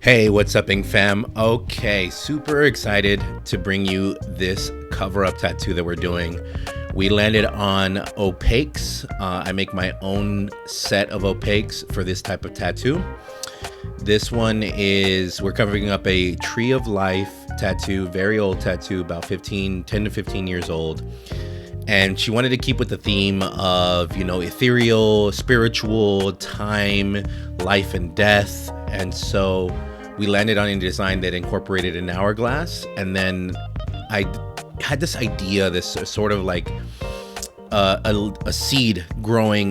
Hey, what's up, Ink fam? Okay, super excited to bring you this cover-up tattoo that we're doing. We landed on Opaques. I make my own set of Opaques for this type of tattoo. This one is, we're covering up a Tree of Life tattoo, very old tattoo, about 10 to 15 years old. And she wanted to keep with the theme of, ethereal, spiritual, time, life and death. And so we landed on a design that incorporated an hourglass. And then I had this idea, this sort of like a seed growing,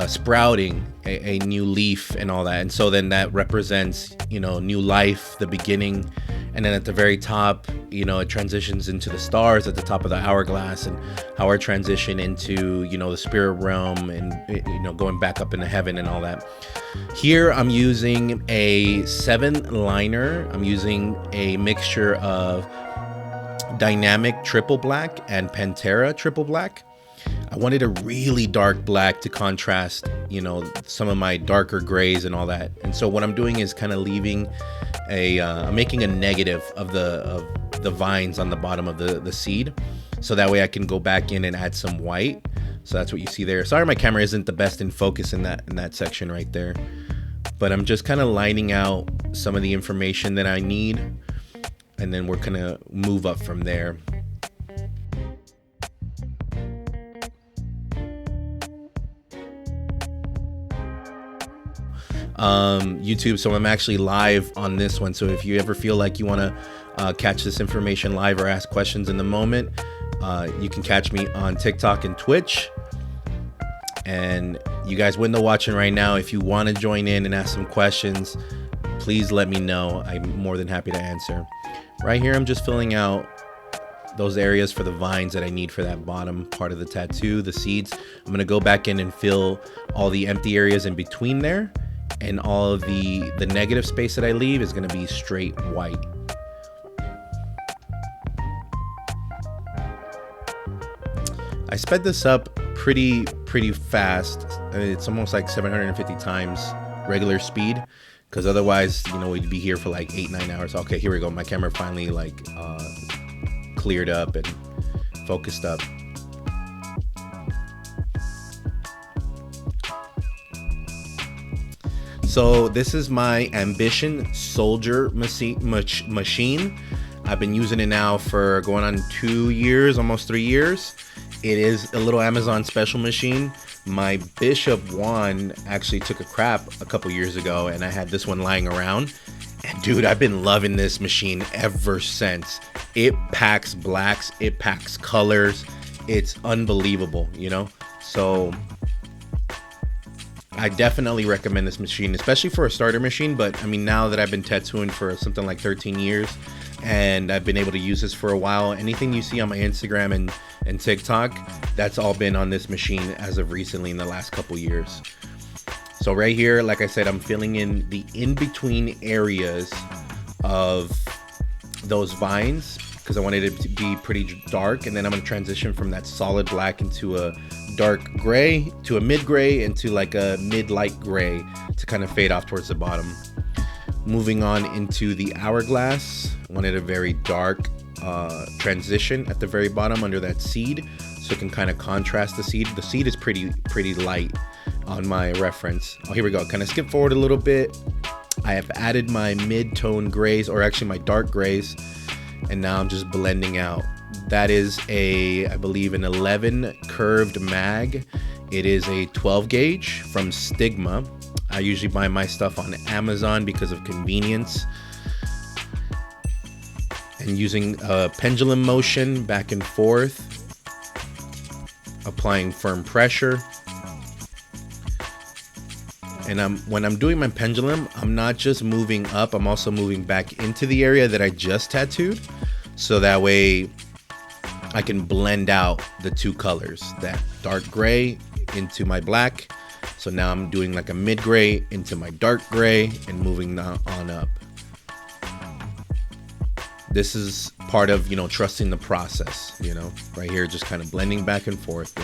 sprouting a new leaf and all that. And so then that represents, new life, the beginning. And then at the very top, it transitions into the stars at the top of the hourglass, and how our transition into, the spirit realm and, going back up into heaven and all that. Here I'm using a 7 liner. I'm using a mixture of dynamic triple black and Pantera triple black. I wanted a really dark black to contrast, some of my darker grays and all that. And so what I'm doing is kind of leaving I'm making a negative of the vines on the bottom of the seed. So that way I can go back in and add some white. So that's what you see there. Sorry, my camera isn't the best in focus in that section right there. But I'm just kind of lining out some of the information that I need. And then we're gonna move up from there. YouTube, so I'm actually live on this one. So if you ever feel like you want to catch this information live or ask questions in the moment, you can catch me on TikTok and Twitch. And you guys window watching right now, if you want to join in and ask some questions, please let me know. I'm more than happy to answer. Right here, I'm just filling out those areas for the vines that I need for that bottom part of the tattoo, the seeds. I'm going to go back in and fill all the empty areas in between there. And all of the negative space that I leave is going to be straight white. I sped this up pretty fast. It's almost like 750 times regular speed, because otherwise, we'd be here for like 8-9 hours. Okay, here we go. My camera finally cleared up and focused up. So this is my Ambition Soldier machine. I've been using it now for going on 2 years, almost 3 years. It is a little Amazon special machine. My Bishop one actually took a crap a couple years ago, and I had this one lying around. And dude, I've been loving this machine ever since. It packs blacks, it packs colors. It's unbelievable, So I definitely recommend this machine, especially for a starter machine. But I mean, now that I've been tattooing for something like 13 years and I've been able to use this for a while, anything you see on my Instagram and TikTok, that's all been on this machine as of recently in the last couple years. So right here, like I said, I'm filling in the in-between areas of those vines because I wanted it to be pretty dark. And then I'm going to transition from that solid black into a dark gray to a mid gray into like a mid light gray to kind of fade off towards the bottom. Moving on into the hourglass, wanted a very dark transition at the very bottom under that seed, so it can kind of contrast the seed. The seed is pretty light on my reference. Oh, here we go. Kind of skip forward a little bit. I have added my mid-tone grays, or actually my dark grays, and now I'm just blending out. That is I believe an 11 curved mag. It is a 12 gauge from Stigma. I usually buy my stuff on Amazon because of convenience. And using a pendulum motion back and forth, applying firm pressure. And when I'm doing my pendulum, I'm not just moving up, I'm also moving back into the area that I just tattooed. So that way I can blend out the two colors, that dark gray into my black. So now I'm doing like a mid gray into my dark gray and moving on up. This is part of, trusting the process, right here, just kind of blending back and forth,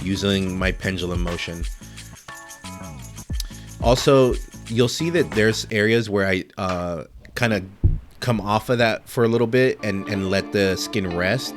using my pendulum motion. Also, you'll see that there's areas where I kind of come off of that for a little bit and let the skin rest.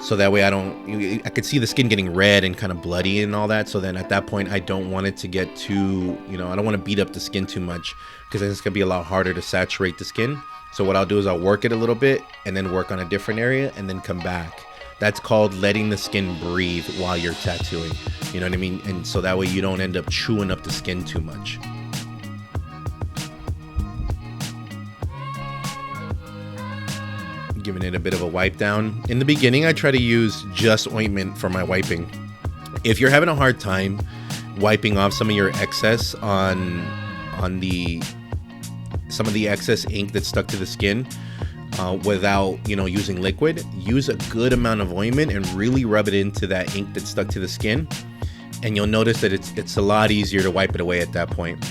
So that way I could see the skin getting red and kind of bloody and all that. So then at that point, I don't want it to get too, I don't want to beat up the skin too much, because then it's going to be a lot harder to saturate the skin. So what I'll do is I'll work it a little bit and then work on a different area and then come back. That's called letting the skin breathe while you're tattooing. You know what I mean? And so that way you don't end up chewing up the skin too much. Giving it a bit of a wipe down. In the beginning, I try to use just ointment for my wiping. If you're having a hard time wiping off some of your excess on some of the excess ink that's stuck to the skin without using liquid, use a good amount of ointment and really rub it into that ink that's stuck to the skin, and you'll notice that it's a lot easier to wipe it away at that point.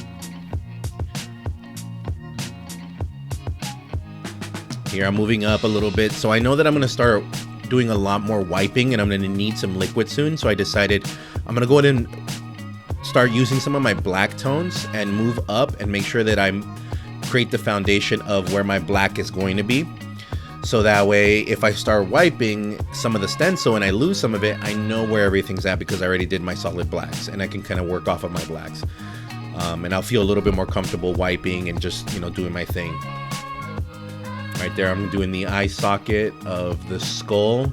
Here I'm moving up a little bit, so I know that I'm going to start doing a lot more wiping and I'm going to need some liquid soon. So I decided I'm going to go ahead and start using some of my black tones and move up and make sure that I create the foundation of where my black is going to be. So that way, if I start wiping some of the stencil and I lose some of it, I know where everything's at because I already did my solid blacks and I can kind of work off of my blacks. And I'll feel a little bit more comfortable wiping and just, doing my thing. Right there, I'm doing the eye socket of the skull.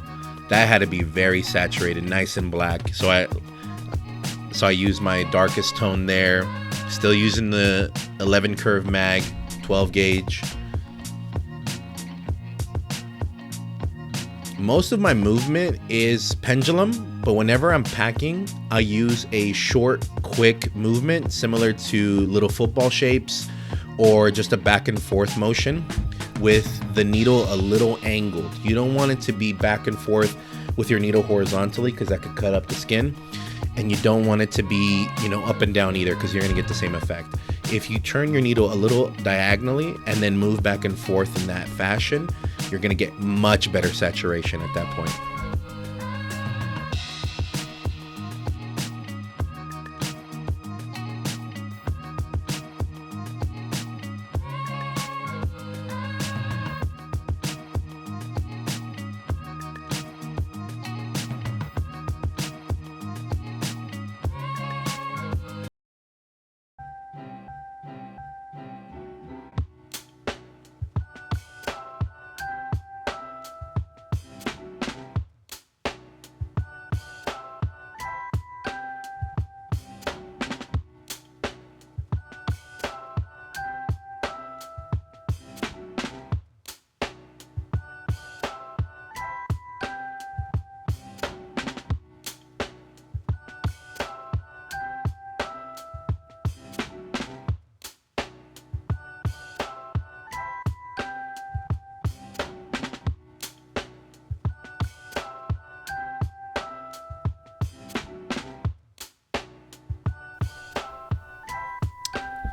That had to be very saturated, nice and black. So I use my darkest tone there. Still using the 11 curve mag, 12 gauge. Most of my movement is pendulum, but whenever I'm packing, I use a short, quick movement similar to little football shapes or just a back and forth motion, with the needle a little angled. You don't want it to be back and forth with your needle horizontally because that could cut up the skin. And you don't want it to be, up and down either, because you're going to get the same effect. If you turn your needle a little diagonally and then move back and forth in that fashion, you're going to get much better saturation at that point.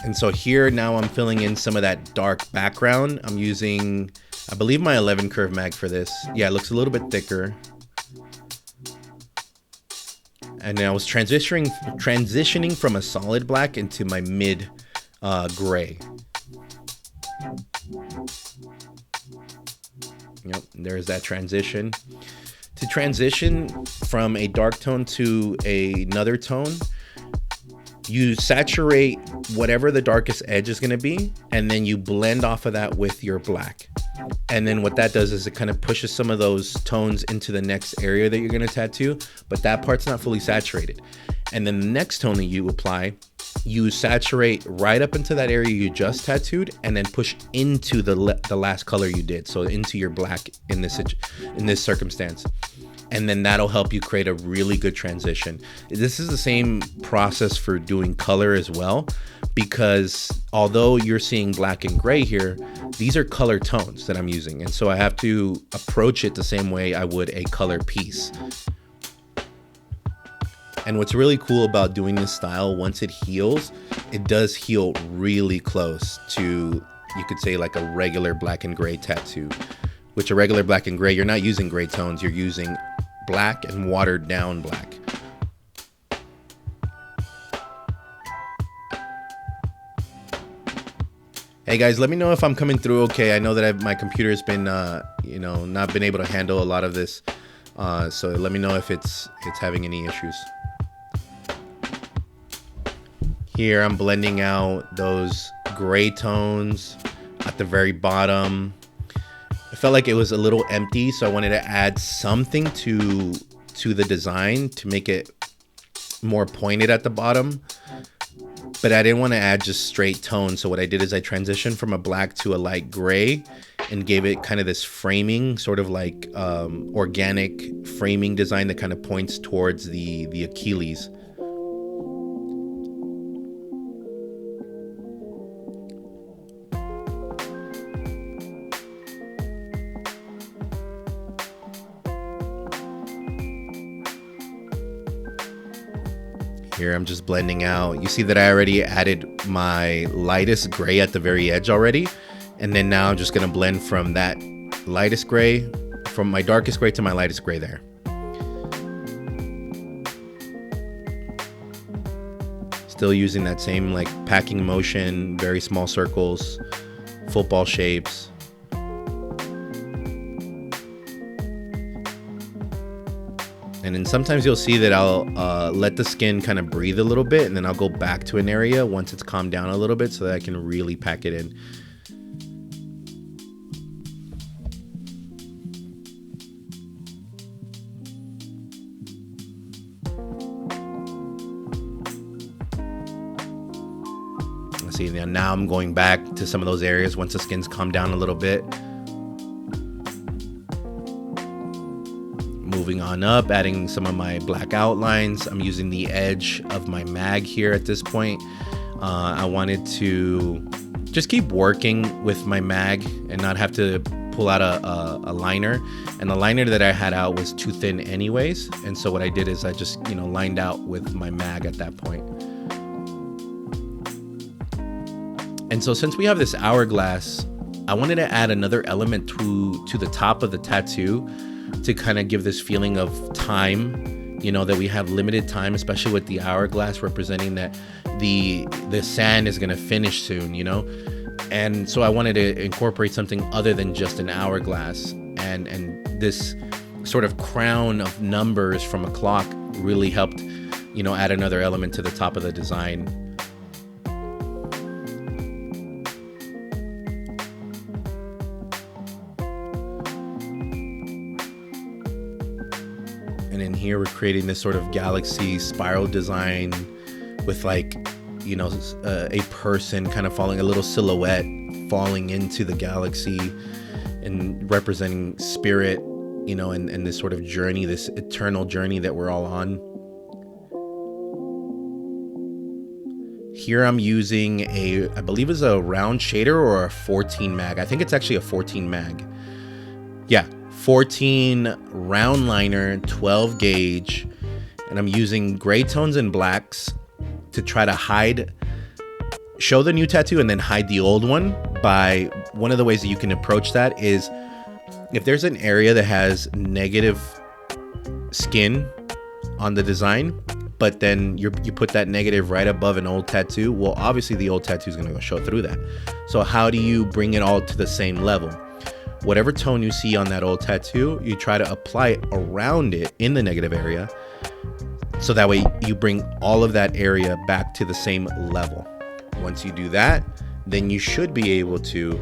And so here now I'm filling in some of that dark background. I'm using, I believe, my 11 curve mag for this. Yeah, it looks a little bit thicker. And I was transitioning from a solid black into my mid gray. Yep, there's that transition. To transition from a dark tone to another tone, you saturate whatever the darkest edge is going to be, and then you blend off of that with your black. And then what that does is it kind of pushes some of those tones into the next area that you're going to tattoo, but that part's not fully saturated. And then the next tone that you apply, you saturate right up into that area you just tattooed, and then push into the last color you did, so into your black in this circumstance. And then that'll help you create a really good transition. This is the same process for doing color as well, because although you're seeing black and gray here, these are color tones that I'm using. And so I have to approach it the same way I would a color piece. And what's really cool about doing this style, once it heals, it does heal really close to, you could say, like a regular black and gray tattoo. Which a regular black and gray, you're not using gray tones, you're using black and watered down black. Hey guys, let me know if I'm coming through okay. I know that my computer's been, not been able to handle a lot of this. So let me know if it's having any issues. Here I'm blending out those gray tones at the very bottom. I felt like it was a little empty, so I wanted to add something to the design to make it more pointed at the bottom. But I didn't want to add just straight tones. So what I did is I transitioned from a black to a light gray and gave it kind of this framing, sort of like organic framing design that kind of points towards the Achilles. Here I'm just blending out. You see that I already added my lightest gray at the very edge already. And then now I'm just gonna blend from that lightest gray, from my darkest gray to my lightest gray there. Still using that same like packing motion, very small circles, football shapes. And then sometimes you'll see that I'll let the skin kind of breathe a little bit, and then I'll go back to an area once it's calmed down a little bit so that I can really pack it in. Let's see, now I'm going back to some of those areas once the skin's calmed down a little bit. Moving on up, adding some of my black outlines. I'm using the edge of my mag here at this point. I wanted to just keep working with my mag and not have to pull out a liner. And the liner that I had out was too thin anyways. And so what I did is I just, lined out with my mag at that point. And so since we have this hourglass, I wanted to add another element to the top of the tattoo to kind of give this feeling of time, that we have limited time, especially with the hourglass representing that the sand is going to finish soon, And so I wanted to incorporate something other than just an hourglass, and this sort of crown of numbers from a clock really helped, add another element to the top of the design. And in here, we're creating this sort of galaxy spiral design with like, a person kind of falling, a little silhouette falling into the galaxy and representing spirit, and this sort of journey, this eternal journey that we're all on. Here I'm using I believe it's a round shader or a 14 mag. I think it's actually a 14 mag. Yeah. 14 round liner, 12 gauge, and I'm using gray tones and blacks to try to show the new tattoo and then hide the old one. By one of the ways that you can approach that is if there's an area that has negative skin on the design, but then you put that negative right above an old tattoo, well, obviously the old tattoo is going to go show through that. So how do you bring it all to the same level? Whatever tone you see on that old tattoo, you try to apply it around it in the negative area. So that way you bring all of that area back to the same level. Once you do that, then you should be able to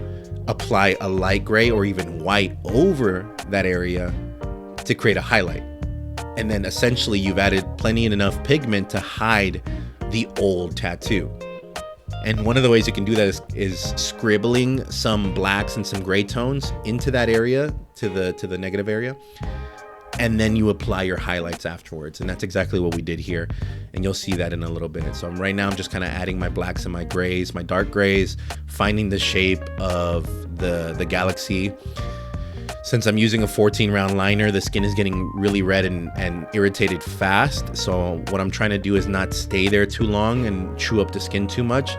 apply a light gray or even white over that area to create a highlight. And then essentially you've added plenty and enough pigment to hide the old tattoo. And one of the ways you can do that is scribbling some blacks and some gray tones into that area, to the negative area. And then you apply your highlights afterwards. And that's exactly what we did here. And you'll see that in a little bit. So right now I'm just kind of adding my blacks and my grays, my dark grays, finding the shape of the galaxy. Since I'm using a 14 round liner, the skin is getting really red and irritated fast. So what I'm trying to do is not stay there too long and chew up the skin too much.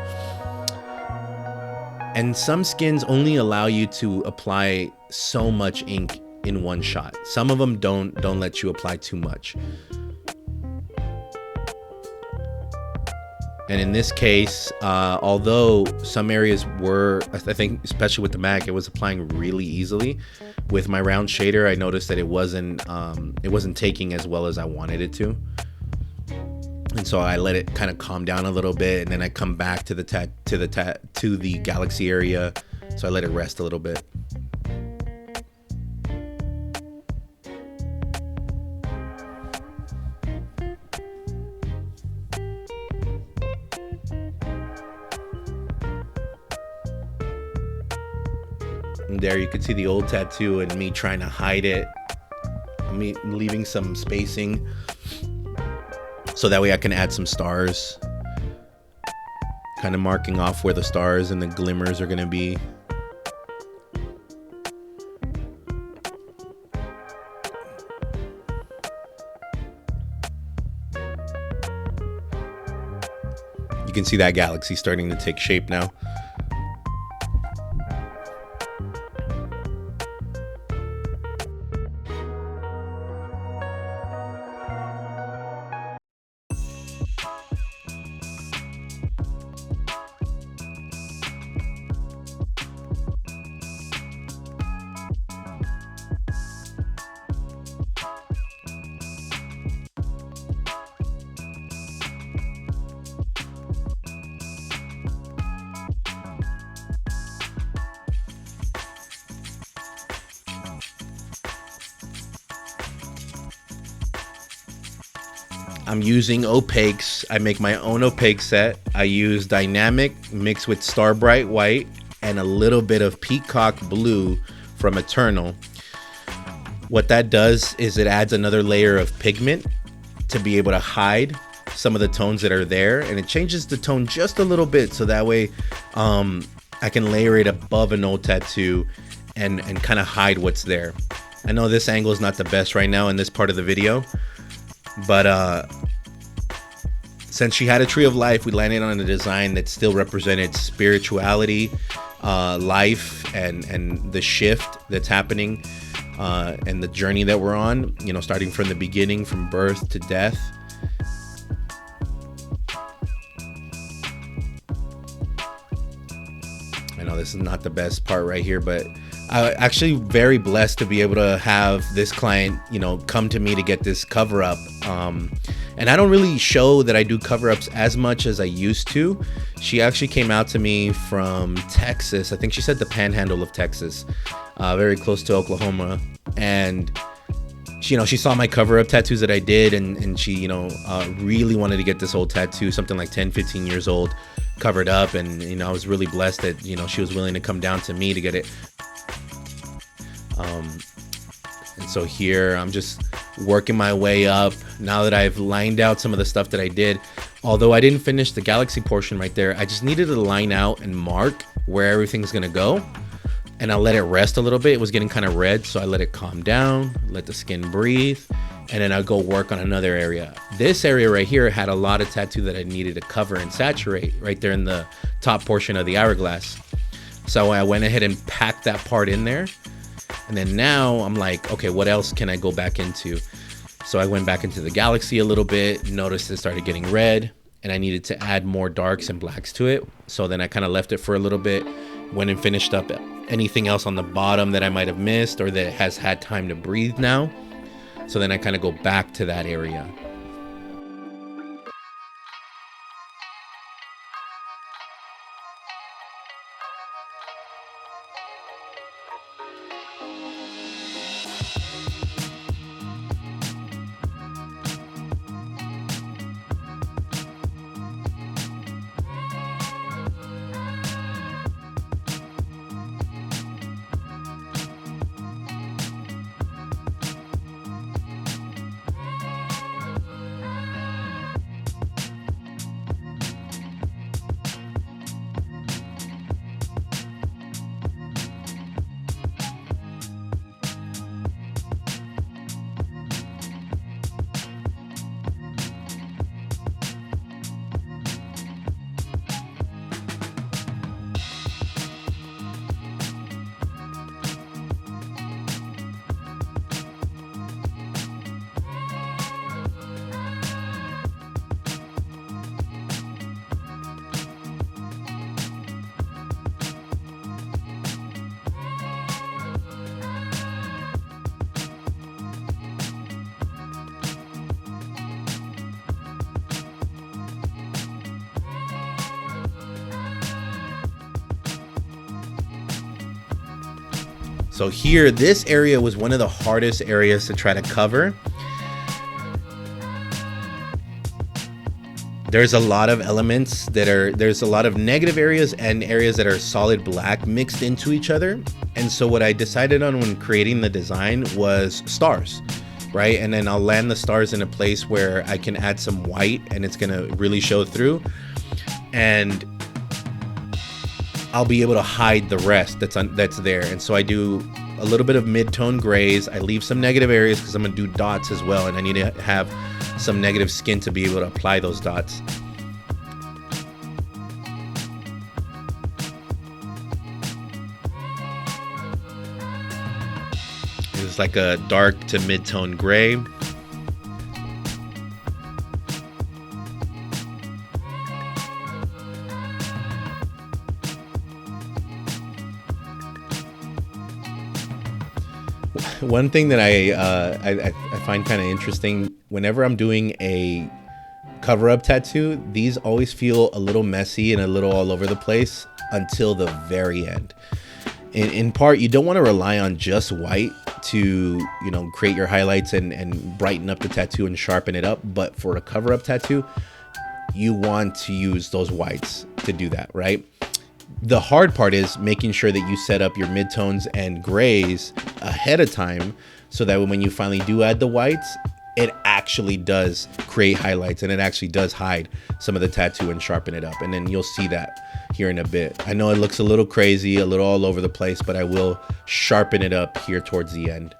And some skins only allow you to apply so much ink in one shot. Some of them don't let you apply too much. And in this case, although some areas were, I think, especially with the Mac, it was applying really easily. With my round shader, I noticed that it wasn't taking as well as I wanted it to. And so I let it kind of calm down a little bit, and then I come back to the galaxy area. So I let it rest a little bit. And there you can see the old tattoo and me trying to hide it. Me leaving some spacing so that way I can add some stars. Kind of marking off where the stars and the glimmers are going to be. You can see that galaxy starting to take shape now. I'm using opaques. I make my own opaque set. I use dynamic mixed with star bright white and a little bit of peacock blue from Eternal. What that does is it adds another layer of pigment to be able to hide some of the tones that are there, and it changes the tone just a little bit so that way I can layer it above an old tattoo and kind of hide what's there. I know this angle is not the best right now in this part of the video, but since she had a tree of life, we landed on a design that still represented spirituality, life, and the shift that's happening, and the journey that we're on, you know, starting from the beginning, from birth to death. I know this is not the best part right here, but I'm actually very blessed to be able to have this client, you know, come to me to get this cover up. And I don't really show that I do cover ups as much as I used to. She actually came out to me from Texas. I think she said the panhandle of Texas, very close to Oklahoma. And she saw my cover up tattoos that I did, and she, really wanted to get this old tattoo, something like 10, 15 years old, covered up. And, I was really blessed that, she was willing to come down to me to get it. And so here I'm just working my way up now that I've lined out some of the stuff that I did. Although I didn't finish the galaxy portion right there, I just needed to line out and mark where everything's gonna go, and I'll let it rest a little bit. It was getting kind of red, so I let it calm down, let the skin breathe, and then I'll go work on another area. This area right here had a lot of tattoo that I needed to cover and saturate right there in the top portion of the hourglass. So I went ahead and packed that part in there. And then now I'm like, okay, what else can I go back into? So I went back into the galaxy a little bit, noticed it started getting red, and I needed to add more darks and blacks to it. So then I kind of left it for a little bit, went and finished up anything else on the bottom that I might have missed or that has had time to breathe now. So then I kind of go back to that area. So here, this area was one of the hardest areas to try to cover. There's a lot of elements there's a lot of negative areas and areas that are solid black mixed into each other. And so what I decided on when creating the design was stars, right? And then I'll land the stars in a place where I can add some white and it's gonna really show through. And I'll be able to hide the rest that's there. And so I do a little bit of mid-tone grays. I leave some negative areas because I'm gonna do dots as well, and I need to have some negative skin to be able to apply those dots. It's like a dark to mid-tone gray. One thing that I find kind of interesting, whenever I'm doing a cover-up tattoo, these always feel a little messy and a little all over the place until the very end. In part, you don't want to rely on just white to, you know, create your highlights and brighten up the tattoo and sharpen it up. But for a cover-up tattoo, you want to use those whites to do that, right? The hard part is making sure that you set up your midtones and grays ahead of time so that when you finally do add the whites, it actually does create highlights and it actually does hide some of the tattoo and sharpen it up. And then you'll see that here in a bit. I know it looks a little crazy, a little all over the place, but I will sharpen it up here towards the end.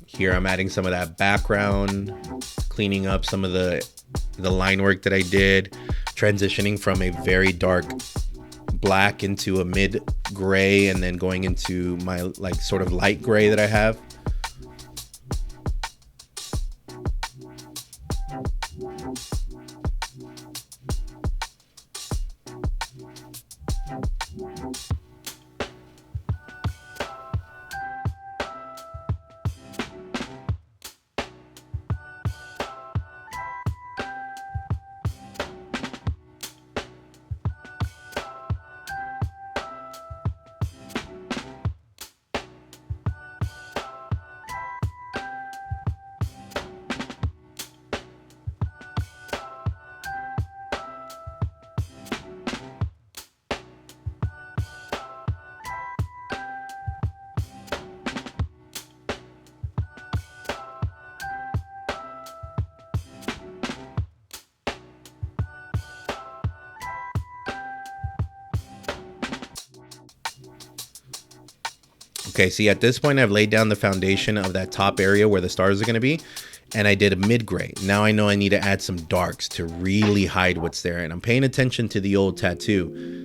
Here I'm adding some of that background, cleaning up some of the line work that I did, transitioning from a very dark black into a mid gray and then going into my like sort of light gray that I have. Okay, see, at this point, I've laid down the foundation of that top area where the stars are going to be, and I did a mid-gray. Now I know I need to add some darks to really hide what's there, and I'm paying attention to the old tattoo.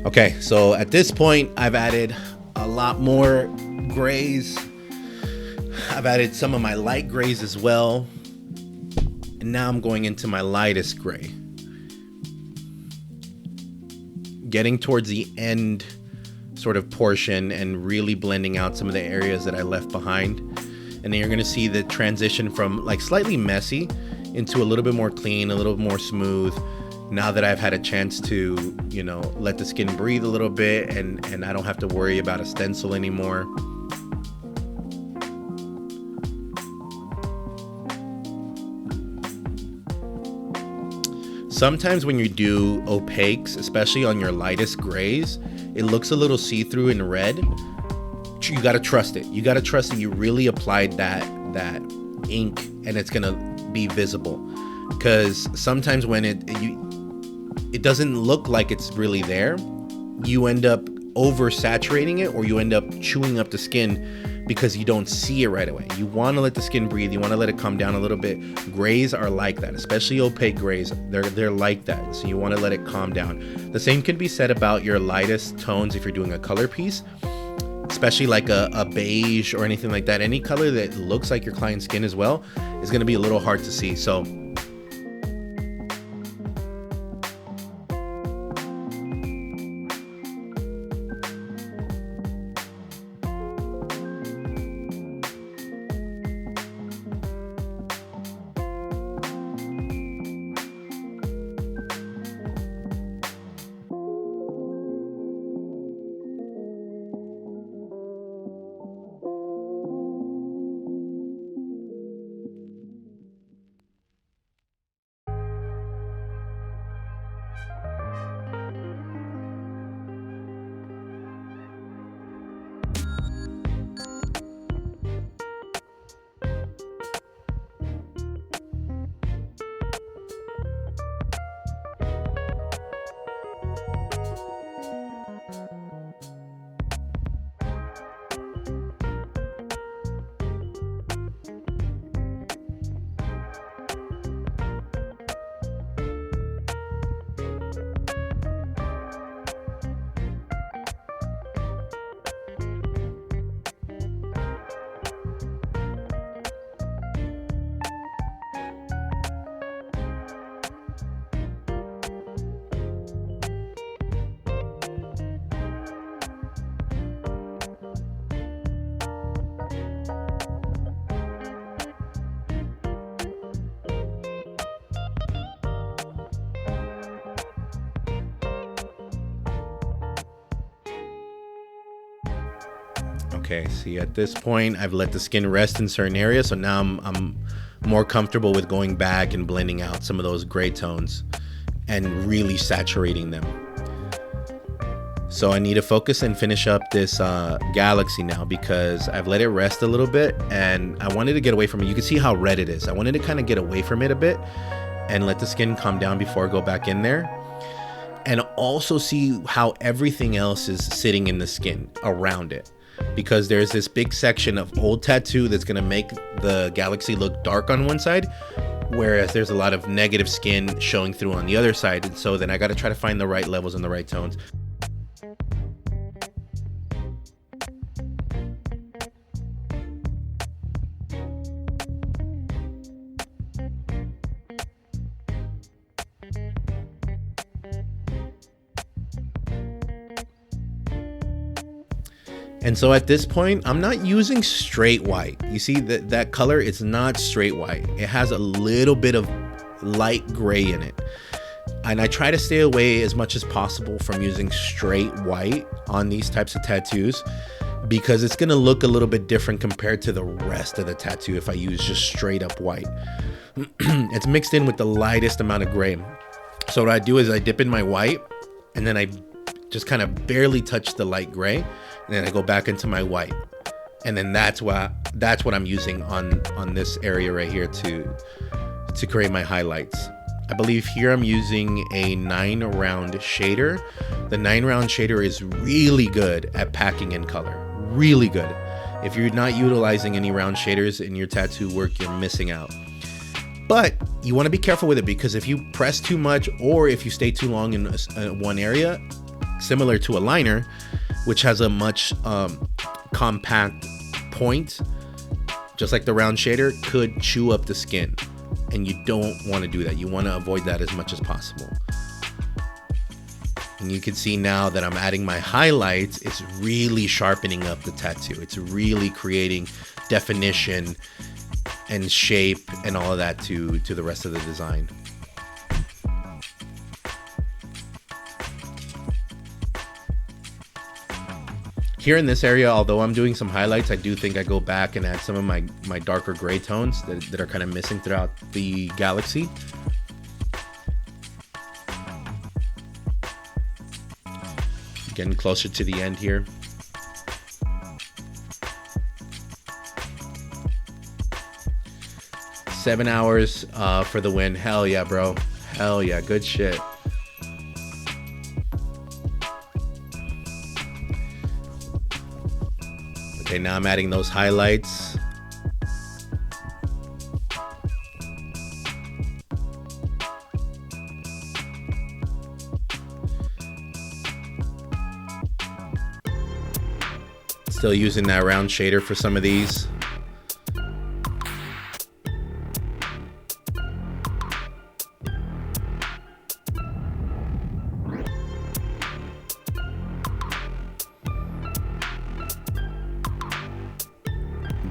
Okay, so at this point, I've added a lot more grays. I've added some of my light grays as well. And now I'm going into my lightest gray. Getting towards the end, sort of portion and really blending out some of the areas that I left behind. And then you're gonna see the transition from like slightly messy into a little bit more clean, a little more smooth, now that I've had a chance to, you know, let the skin breathe a little bit, and I don't have to worry about a stencil anymore. Sometimes when you do opaques, especially on your lightest grays, it looks a little see-through and red. You gotta trust it. You gotta trust that you really applied that ink and it's gonna be visible. Because sometimes when it doesn't look like it's really there, you end up oversaturating it, or you end up chewing up the skin because you don't see it right away. You want to let the skin breathe. You want to let it come down a little bit. Grays are like that, especially opaque grays. They're like that. So you want to let it calm down. The same can be said about your lightest tones if you're doing a color piece, especially like a beige or anything like that. Any color that looks like your client's skin as well is going to be a little hard to see. So okay, see, at this point, I've let the skin rest in certain areas, so now I'm more comfortable with going back and blending out some of those gray tones and really saturating them. So I need to focus and finish up this galaxy now, because I've let it rest a little bit and I wanted to get away from it. You can see how red it is. I wanted to kind of get away from it a bit and let the skin calm down before I go back in there. And also see how everything else is sitting in the skin around it. Because there's this big section of old tattoo that's gonna make the galaxy look dark on one side, whereas there's a lot of negative skin showing through on the other side. And so then I gotta try to find the right levels and the right tones. And so at this point, I'm not using straight white. You see that color, it's not straight white. It has a little bit of light gray in it. And I try to stay away as much as possible from using straight white on these types of tattoos, because it's gonna look a little bit different compared to the rest of the tattoo if I use just straight up white. It's mixed in with the lightest amount of gray. So what I do is I dip in my white, and then I just kind of barely touch the light gray, and then I go back into my white, and then that's what I'm using on this area right here to create my highlights. I believe here I'm using a 9-round shader. The 9-round shader is really good at packing in color, really good. If you're not utilizing any round shaders in your tattoo work, you're missing out. But you want to be careful with it, because if you press too much, or if you stay too long in one area, similar to a liner, which has a much compact point, just like the round shader, could chew up the skin, and you don't want to do that. You want to avoid that as much as possible. And you can see now that I'm adding my highlights, it's really sharpening up the tattoo. It's really creating definition and shape and all of that to the rest of the design. Here in this area, although I'm doing some highlights, I do think I go back and add some of my darker gray tones that are kind of missing throughout the galaxy. Getting closer to the end here. Seven hours for the win. Hell yeah, bro. Hell yeah, good shit. Okay, now I'm adding those highlights. Still using that round shader for some of these.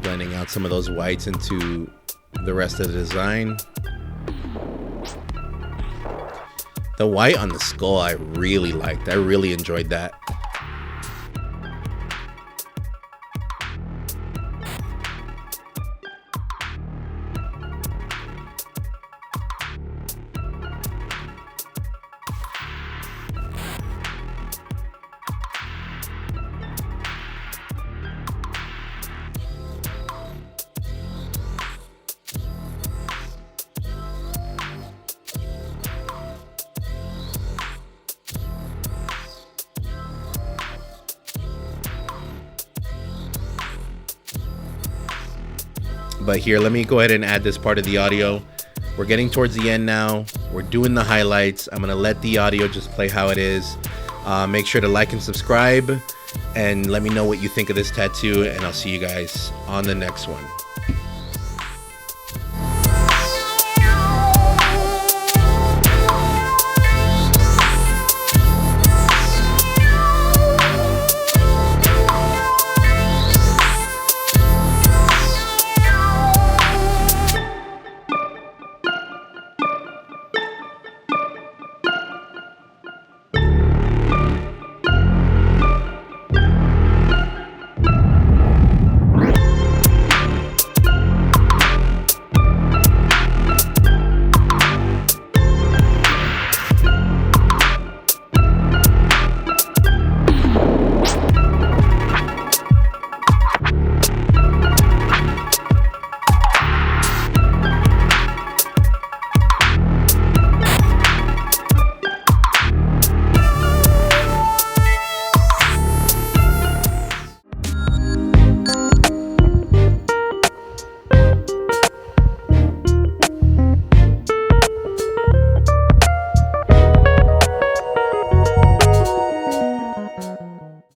Blending out some of those whites into the rest of the design. The white on the skull I really liked. I really enjoyed that. But here, let me go ahead and add this part of the audio. We're getting towards the end now. We're doing the highlights. I'm gonna let the audio just play how it is. Make sure to like and subscribe, and let me know what you think of this tattoo, and I'll see you guys on the next one.